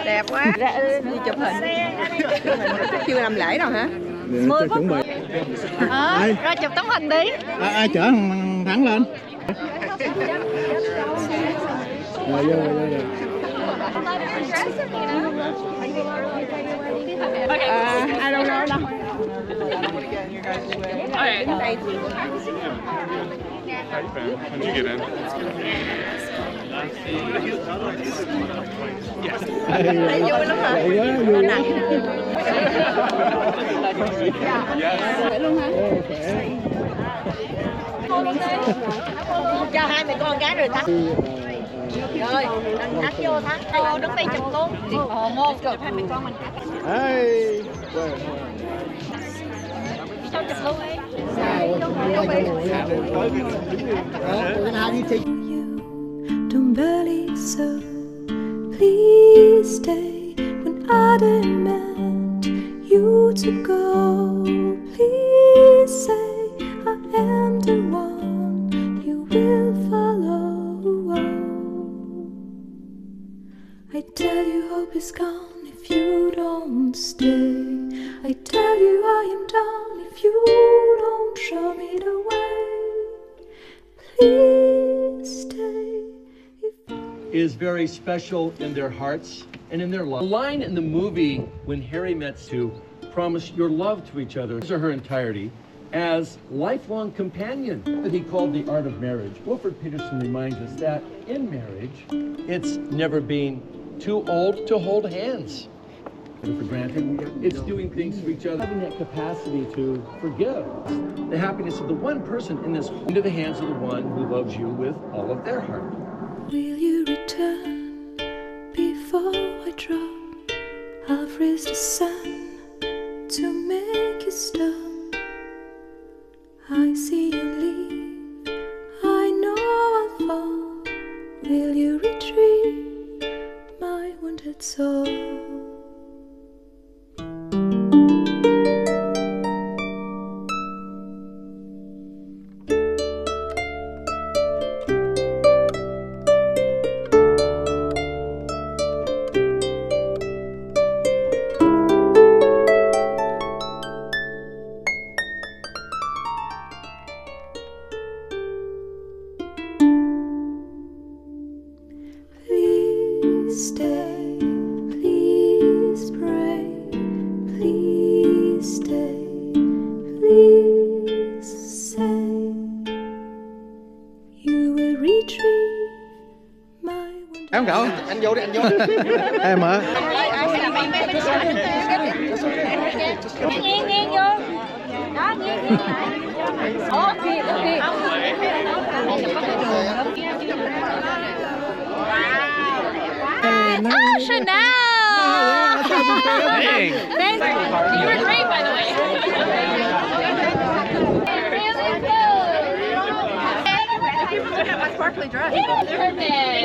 Đẹp quá. Đi chụp hình. Chưa làm lễ đâu hả? Mười chuẩn bị. Ra chụp tấm hình đi. Ai chở thằng Thắng lên. Rồi vô. I don't know đâu. How you been? How'd you get in? Thấy vui lắm hả? Vui nặng. Yes. Luôn hả? Cho hai mẹ con gái rồi Thắng. Rồi, Thắng vô Thắng. Vô đứng đây chụp luôn. Một chụp hai mẹ con mình cắt. Hey. Cho chụp luôn đi. Don't believe so. Please stay when I demand you to go. Please say I am the one you will follow. I tell you hope is gone if you don't stay. I tell you I am done if you don't show me the way. Please stay. Is very special in their hearts and in their love. The line in the movie when Harry met Sue, promise your love to each other to her entirety as lifelong companion that he called the art of marriage. Wilfred Peterson reminds us that in marriage, it's never being too old to hold hands. For granted, it's doing things for each other, having that capacity to forgive. The happiness of the one person in this into the hands of the one who loves you with all of their heart. Will you return before I drop? I'll freeze the sun to make you stop. I see you leave, I know I'll fall. Will you retrieve my wounded soul? Stay, please pray, please stay, please say you will retrieve my wounded. Em cậu, anh vô đi, anh vô. Em hả? Nghiêng vô. Đó, nghiêng lại. Kia. Oh, Chanel! Dang. You were great, by the way. Really good. My sparkly dress. Perfect.